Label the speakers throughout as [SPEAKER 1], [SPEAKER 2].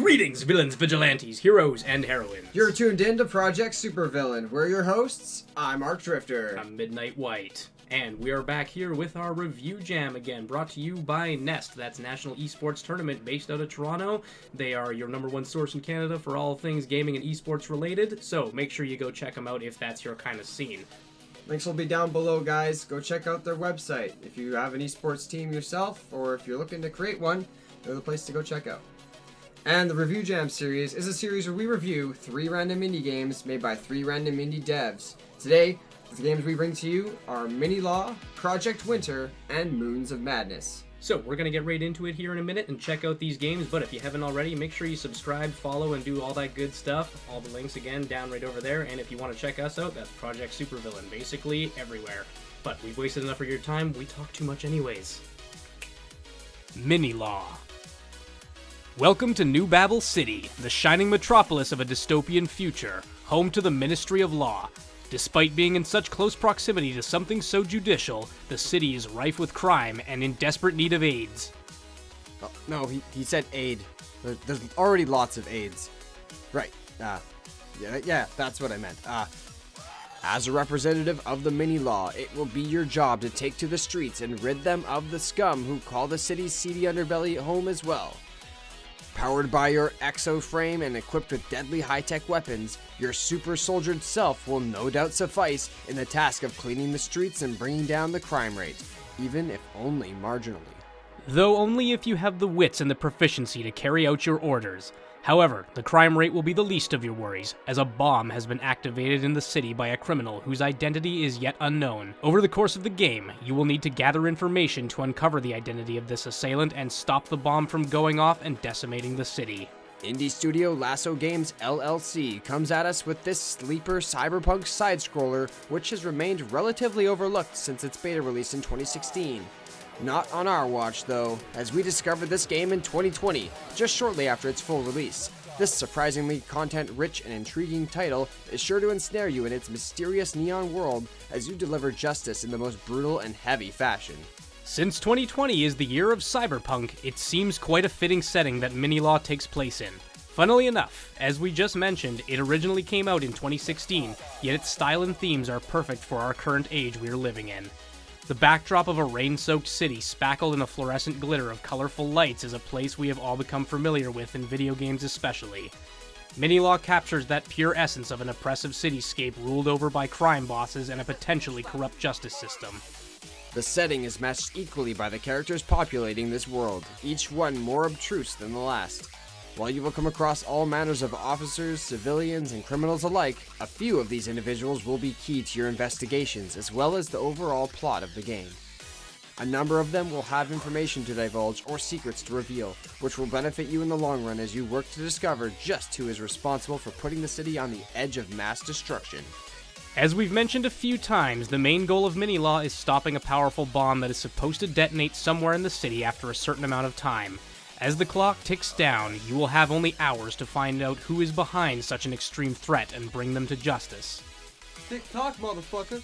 [SPEAKER 1] Greetings, villains, vigilantes, heroes, and heroines.
[SPEAKER 2] You're tuned in to Project Supervillain. We're your hosts. I'm ArcDrifter.
[SPEAKER 1] I'm Midnight Wight. And we are back here with our review jam again, brought to you by Nest. That's National Esports Tournament based out of Toronto. They are your #1 source in Canada for all things gaming and esports related, so make sure you go check them out if that's your kind of scene.
[SPEAKER 2] Links will be down below, guys. Go check out their website. If you have an esports team yourself, or if you're looking to create one, they're the place to go check out. And the Review Jam series is a series where we review 3 random indie games made by 3 random indie devs. Today, the games we bring to you are MiniLAW, Project Winter, and Moons of Madness.
[SPEAKER 1] So, we're going to get right into it here in a minute and check out these games, but if you haven't already, make sure you subscribe, follow, and do all that good stuff. All the links, again, down right over there, and if you want to check us out, that's Project Supervillain, basically everywhere. But we've wasted enough of your time, we talk too much anyways. MiniLAW. Welcome to New Babel City, the shining metropolis of a dystopian future, home to the Ministry of Law. Despite being in such close proximity to something so judicial, the city is rife with crime and in desperate need of aids.
[SPEAKER 3] Oh, no, he said aid. There's already lots of aids. Right, yeah, that's what I meant. As a representative of the MiniLAW, it will be your job to take to the streets and rid them of the scum who call the city's seedy underbelly home as well. Powered by your exo frame and equipped with deadly high-tech weapons, your super-soldiered self will no doubt suffice in the task of cleaning the streets and bringing down the crime rate, even if only marginally.
[SPEAKER 1] Though only if you have the wits and the proficiency to carry out your orders. However, the crime rate will be the least of your worries, as a bomb has been activated in the city by a criminal whose identity is yet unknown. Over the course of the game, you will need to gather information to uncover the identity of this assailant and stop the bomb from going off and decimating the city.
[SPEAKER 3] Indie studio Lasso Games LLC comes at us with this sleeper cyberpunk side-scroller, which has remained relatively overlooked since its beta release in 2016. Not on our watch, though, as we discovered this game in 2020, just shortly after its full release. This surprisingly content-rich and intriguing title is sure to ensnare you in its mysterious neon world as you deliver justice in the most brutal and heavy fashion.
[SPEAKER 1] Since 2020 is the year of cyberpunk, it seems quite a fitting setting that MiniLAW takes place in. Funnily enough, as we just mentioned, it originally came out in 2016, yet its style and themes are perfect for our current age we are living in. The backdrop of a rain-soaked city spackled in a fluorescent glitter of colorful lights is a place we have all become familiar with in video games especially. MiniLAW captures that pure essence of an oppressive cityscape ruled over by crime bosses and a potentially corrupt justice system.
[SPEAKER 3] The setting is matched equally by the characters populating this world, each one more obtruse than the last. While you will come across all manners of officers, civilians, and criminals alike, a few of these individuals will be key to your investigations as well as the overall plot of the game. A number of them will have information to divulge or secrets to reveal, which will benefit you in the long run as you work to discover just who is responsible for putting the city on the edge of mass destruction.
[SPEAKER 1] As we've mentioned a few times, the main goal of MiniLAW is stopping a powerful bomb that is supposed to detonate somewhere in the city after a certain amount of time. As the clock ticks down, you will have only hours to find out who is behind such an extreme threat and bring them to justice.
[SPEAKER 2] Tick-tock, motherfucker.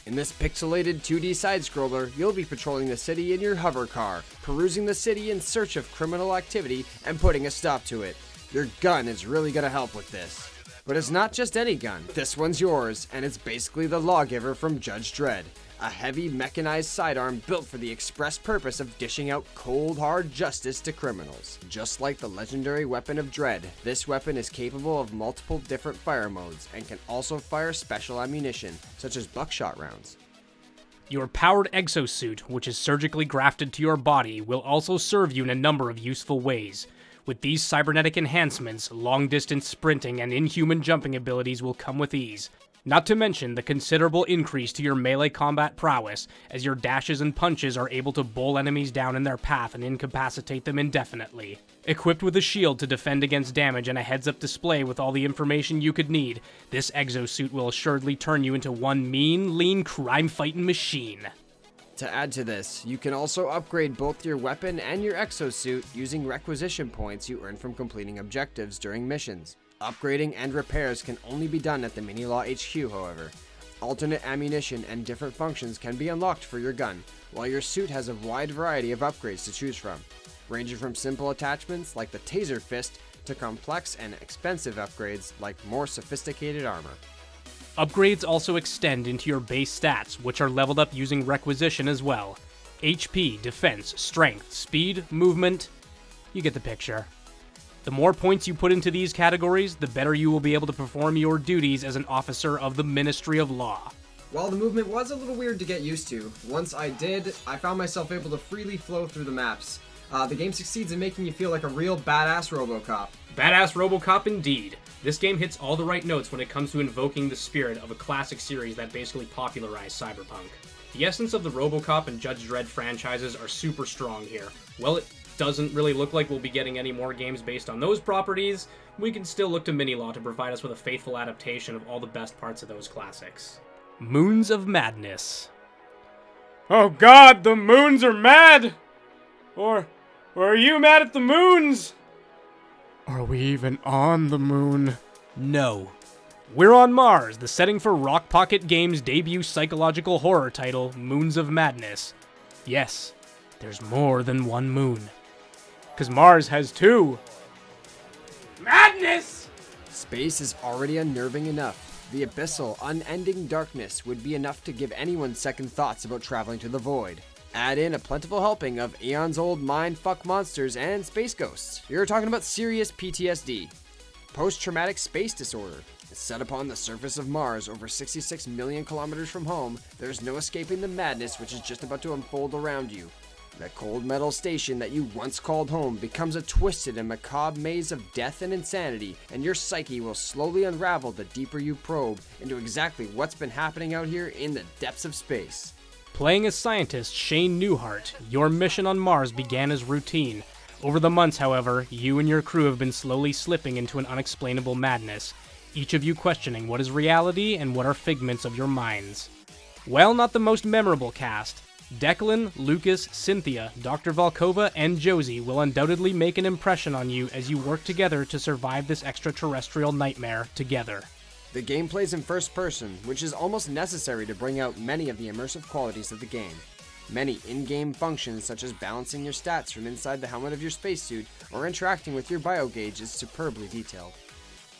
[SPEAKER 3] In this pixelated 2D side-scroller, you'll be patrolling the city in your hover car, perusing the city in search of criminal activity and putting a stop to it. Your gun is really gonna help with this. But it's not just any gun. This one's yours, and it's basically the Lawgiver from Judge Dredd. A heavy mechanized sidearm built for the express purpose of dishing out cold hard justice to criminals. Just like the legendary weapon of Dredd, this weapon is capable of multiple different fire modes and can also fire special ammunition, such as buckshot rounds.
[SPEAKER 1] Your powered exosuit, which is surgically grafted to your body, will also serve you in a number of useful ways. With these cybernetic enhancements, long-distance sprinting and inhuman jumping abilities will come with ease. Not to mention the considerable increase to your melee combat prowess, as your dashes and punches are able to bowl enemies down in their path and incapacitate them indefinitely. Equipped with a shield to defend against damage and a heads-up display with all the information you could need, this exosuit will assuredly turn you into one mean, lean, crime-fighting machine.
[SPEAKER 3] To add to this, you can also upgrade both your weapon and your exosuit using requisition points you earn from completing objectives during missions. Upgrading and repairs can only be done at the MiniLAW HQ, however. Alternate ammunition and different functions can be unlocked for your gun, while your suit has a wide variety of upgrades to choose from. ranging from simple attachments like the Taser Fist to complex and expensive upgrades like more sophisticated armor.
[SPEAKER 1] Upgrades also extend into your base stats, which are leveled up using requisition as well. HP, defense, strength, speed, movement, you get the picture. The more points you put into these categories, the better you will be able to perform your duties as an officer of the Ministry of Law.
[SPEAKER 2] While the movement was a little weird to get used to, once I did, I found myself able to freely flow through the maps. The game succeeds in making you feel like a real badass RoboCop.
[SPEAKER 1] Badass RoboCop indeed. This game hits all the right notes when it comes to invoking the spirit of a classic series that basically popularized cyberpunk. The essence of the RoboCop and Judge Dredd franchises are super strong here. While it doesn't really look like we'll be getting any more games based on those properties, we can still look to MiniLAW to provide us with a faithful adaptation of all the best parts of those classics. Moons of Madness. Oh god, the moons are mad! Or are you mad at the moons? Are we even on the moon? No. We're on Mars, the setting for Rock Pocket Games' debut psychological horror title, Moons of Madness. Yes, there's more than one moon. 'Cause Mars has two. Madness!
[SPEAKER 3] Space is already unnerving enough. The abyssal, unending darkness would be enough to give anyone second thoughts about traveling to the void. Add in a plentiful helping of eons-old mind-fuck monsters and space ghosts. You're talking about serious PTSD. Post-traumatic space disorder. Set upon the surface of Mars, over 66 million kilometers from home, there's no escaping the madness which is just about to unfold around you. That cold metal station that you once called home becomes a twisted and macabre maze of death and insanity, and your psyche will slowly unravel the deeper you probe into exactly what's been happening out here in the depths of space.
[SPEAKER 1] Playing as scientist Shane Newhart, your mission on Mars began as routine. Over the months, however, you and your crew have been slowly slipping into an unexplainable madness, each of you questioning what is reality and what are figments of your minds. While not the most memorable cast, Declan, Lucas, Cynthia, Dr. Volkova, and Josie will undoubtedly make an impression on you as you work together to survive this extraterrestrial nightmare together.
[SPEAKER 3] The game plays in first person, which is almost necessary to bring out many of the immersive qualities of the game. Many in-game functions such as balancing your stats from inside the helmet of your spacesuit or interacting with your biogauge is superbly detailed.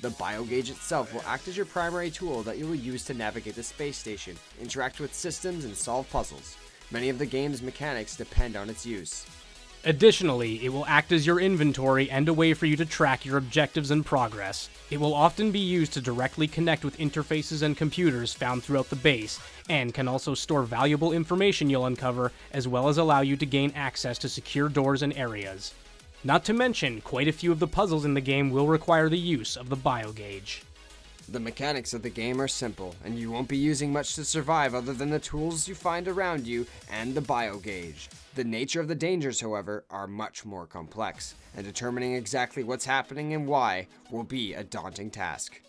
[SPEAKER 3] The biogauge itself will act as your primary tool that you will use to navigate the space station, interact with systems, and solve puzzles. Many of the game's mechanics depend on its use.
[SPEAKER 1] Additionally, it will act as your inventory and a way for you to track your objectives and progress. It will often be used to directly connect with interfaces and computers found throughout the base, and can also store valuable information you'll uncover, as well as allow you to gain access to secure doors and areas. Not to mention, quite a few of the puzzles in the game will require the use of the biogauge.
[SPEAKER 3] The mechanics of the game are simple, and you won't be using much to survive other than the tools you find around you and the biogauge. The nature of the dangers, however, are much more complex, and determining exactly what's happening and why will be a daunting task.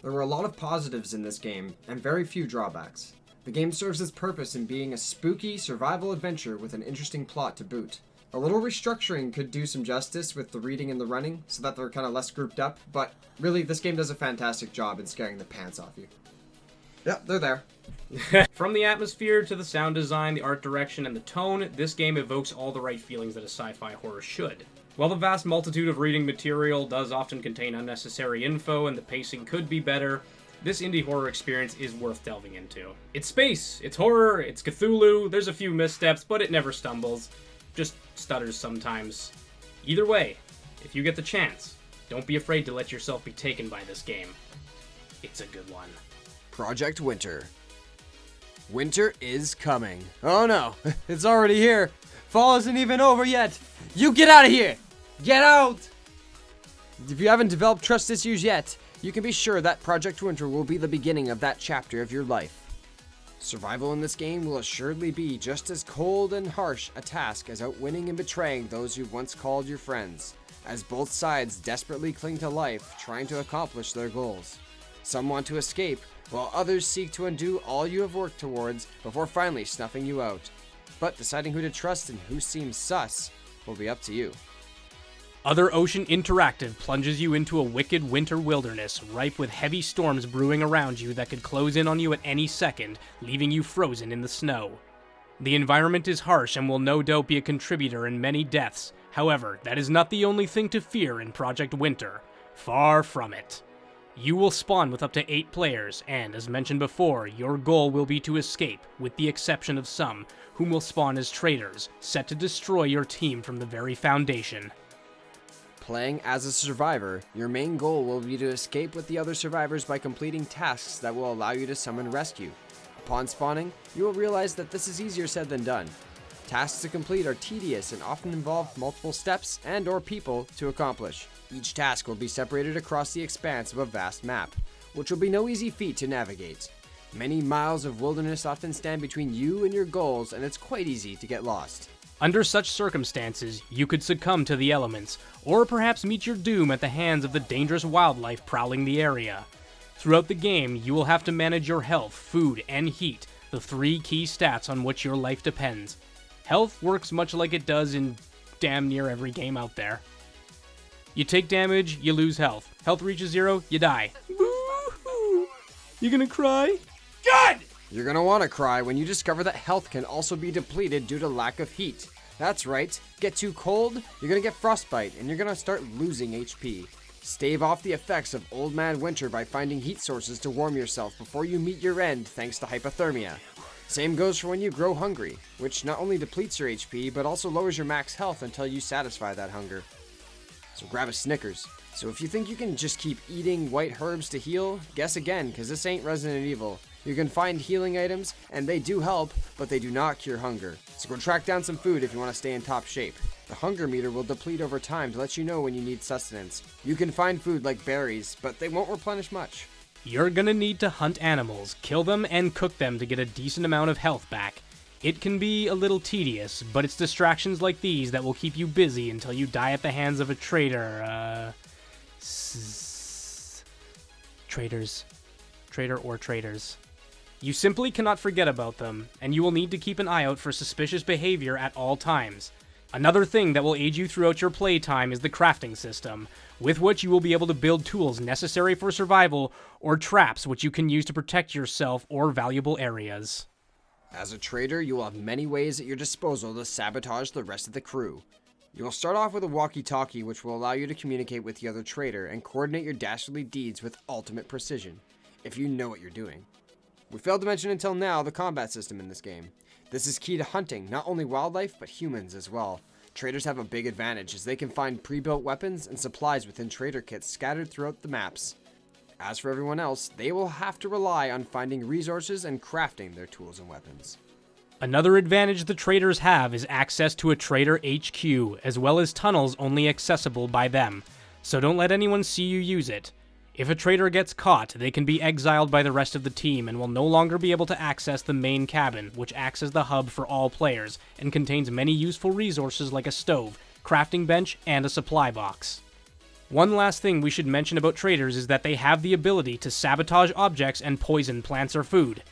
[SPEAKER 2] There were a lot of positives in this game, and very few drawbacks. The game serves its purpose in being a spooky survival adventure with an interesting plot to boot. A little restructuring could do some justice with the reading and the running, so that they're kind of less grouped up, but really, this game does a fantastic job in scaring the pants off you. Yep, they're there.
[SPEAKER 1] From the atmosphere to the sound design, the art direction, and the tone, this game evokes all the right feelings that a sci-fi horror should. While the vast multitude of reading material does often contain unnecessary info and the pacing could be better, this indie horror experience is worth delving into. It's space, it's horror, it's Cthulhu, there's a few missteps, but it never stumbles. Just stutters sometimes. Either way, if you get the chance, don't be afraid to let yourself be taken by this game. It's a good one.
[SPEAKER 3] Project Winter. Winter is coming. Oh no, it's already here. Fall isn't even over yet. You get out of here! Get out! If you haven't developed trust issues yet, you can be sure that Project Winter will be the beginning of that chapter of your life. Survival in this game will assuredly be just as cold and harsh a task as outwinning and betraying those you once called your friends, as both sides desperately cling to life, trying to accomplish their goals. Some want to escape, while others seek to undo all you have worked towards before finally snuffing you out. But deciding who to trust and who seems sus will be up to you.
[SPEAKER 1] Other Ocean Interactive plunges you into a wicked winter wilderness, ripe with heavy storms brewing around you that could close in on you at any second, leaving you frozen in the snow. The environment is harsh and will no doubt be a contributor in many deaths. However, that is not the only thing to fear in Project Winter. Far from it. You will spawn with up to 8 players, and as mentioned before, your goal will be to escape, with the exception of some, whom will spawn as traitors, set to destroy your team from the very foundation.
[SPEAKER 3] Playing as a survivor, your main goal will be to escape with the other survivors by completing tasks that will allow you to summon rescue. Upon spawning, you will realize that this is easier said than done. Tasks to complete are tedious and often involve multiple steps and/or people to accomplish. Each task will be separated across the expanse of a vast map, which will be no easy feat to navigate. Many miles of wilderness often stand between you and your goals, and it's quite easy to get lost.
[SPEAKER 1] Under such circumstances, you could succumb to the elements, or perhaps meet your doom at the hands of the dangerous wildlife prowling the area. Throughout the game, you will have to manage your health, food, and heat, the 3 key stats on which your life depends. Health works much like it does in damn near every game out there. You take damage, you lose health. Health reaches 0, you die. Boo-hoo. You gonna cry? Good!
[SPEAKER 3] You're gonna want to cry when you discover that health can also be depleted due to lack of heat. That's right, get too cold, you're gonna get frostbite, and you're gonna start losing HP. Stave off the effects of Old Man Winter by finding heat sources to warm yourself before you meet your end thanks to hypothermia. Same goes for when you grow hungry, which not only depletes your HP, but also lowers your max health until you satisfy that hunger. So grab a Snickers. So if you think you can just keep eating white herbs to heal, guess again, cause this ain't Resident Evil. You can find healing items, and they do help, but they do not cure hunger. So go track down some food if you want to stay in top shape. The hunger meter will deplete over time to let you know when you need sustenance. You can find food like berries, but they won't replenish much.
[SPEAKER 1] You're gonna need to hunt animals, kill them, and cook them to get a decent amount of health back. It can be a little tedious, but it's distractions like these that will keep you busy until you die at the hands of a traitor, Traitor or traitors. You simply cannot forget about them, and you will need to keep an eye out for suspicious behavior at all times. Another thing that will aid you throughout your playtime is the crafting system, with which you will be able to build tools necessary for survival, or traps which you can use to protect yourself or valuable areas.
[SPEAKER 3] As a traitor, you will have many ways at your disposal to sabotage the rest of the crew. You will start off with a walkie-talkie which will allow you to communicate with the other traitor and coordinate your dastardly deeds with ultimate precision, if you know what you're doing. We failed to mention until now the combat system in this game. This is key to hunting not only wildlife but humans as well. Traitors have a big advantage as they can find pre-built weapons and supplies within traitor kits scattered throughout the maps. As for everyone else, they will have to rely on finding resources and crafting their tools and weapons.
[SPEAKER 1] Another advantage the traitors have is access to a traitor HQ, as well as tunnels only accessible by them, so don't let anyone see you use it. If a traitor gets caught, they can be exiled by the rest of the team and will no longer be able to access the main cabin, which acts as the hub for all players and contains many useful resources like a stove, crafting bench, and a supply box. One last thing we should mention about traitors is that they have the ability to sabotage objects and poison plants or food.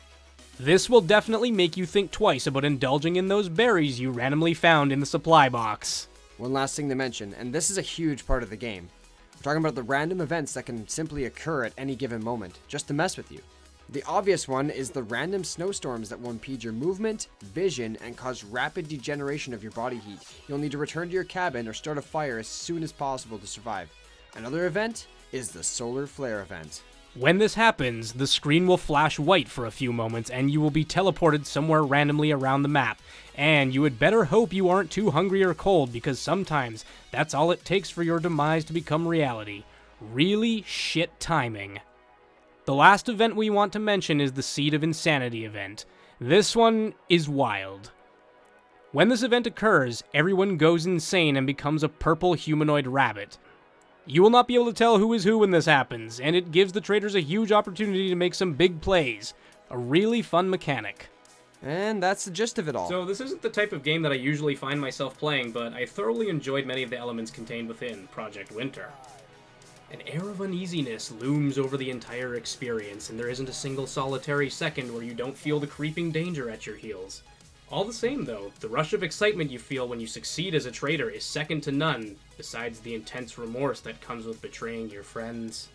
[SPEAKER 1] This will definitely make you think twice about indulging in those berries you randomly found in the supply box.
[SPEAKER 3] One last thing to mention, and this is a huge part of the game. We're talking about the random events that can simply occur at any given moment, just to mess with you. The obvious one is the random snowstorms that will impede your movement, vision, and cause rapid degeneration of your body heat. You'll need to return to your cabin or start a fire as soon as possible to survive. Another event is the solar flare event.
[SPEAKER 1] When this happens, the screen will flash white for a few moments and you will be teleported somewhere randomly around the map. And you had better hope you aren't too hungry or cold, because sometimes that's all it takes for your demise to become reality. Really shit timing. The last event we want to mention is the Seed of Insanity event. This one is wild. When this event occurs, everyone goes insane and becomes a purple humanoid rabbit. You will not be able to tell who is who when this happens, and it gives the traitors a huge opportunity to make some big plays. A really fun mechanic.
[SPEAKER 3] And that's the gist of it all.
[SPEAKER 1] So this isn't the type of game that I usually find myself playing, but I thoroughly enjoyed many of the elements contained within Project Winter. An air of uneasiness looms over the entire experience, and there isn't a single solitary second where you don't feel the creeping danger at your heels. All the same, though, the rush of excitement you feel when you succeed as a traitor is second to none, besides the intense remorse that comes with betraying your friends.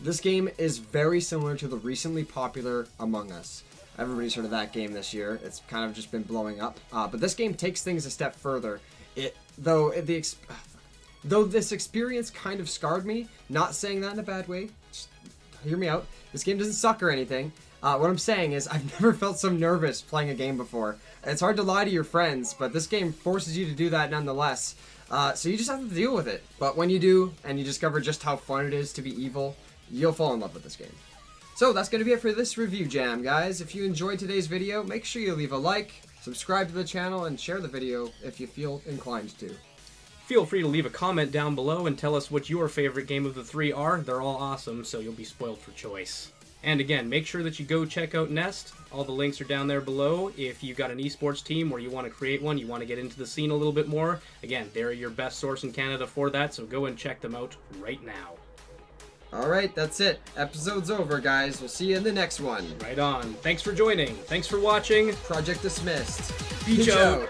[SPEAKER 2] This game is very similar to the recently popular Among Us. Everybody's heard of that game this year. It's kind of just been blowing up. But this game takes things a step further. Though this experience kind of scarred me, not saying that in a bad way, just hear me out. This game doesn't suck or anything. What I'm saying is I've never felt so nervous playing a game before. It's hard to lie to your friends, but this game forces you to do that nonetheless. So you just have to deal with it. But when you do, and you discover just how fun it is to be evil, you'll fall in love with this game. So that's going to be it for this review jam, guys. If you enjoyed today's video, make sure you leave a like, subscribe to the channel, and share the video if you feel inclined to.
[SPEAKER 1] Feel free to leave a comment down below and tell us what your favorite game of the 3 are. They're all awesome, so you'll be spoiled for choice. And again, make sure that you go check out Nest. All the links are down there below. If you've got an esports team or you want to create one, you want to get into the scene a little bit more, again, they're your best source in Canada for that, so go and check them out right now.
[SPEAKER 2] Alright, that's it. Episode's over, guys. We'll see you in the next one.
[SPEAKER 1] Right on. Thanks for joining. Thanks for watching.
[SPEAKER 2] Project dismissed.
[SPEAKER 1] Peach out.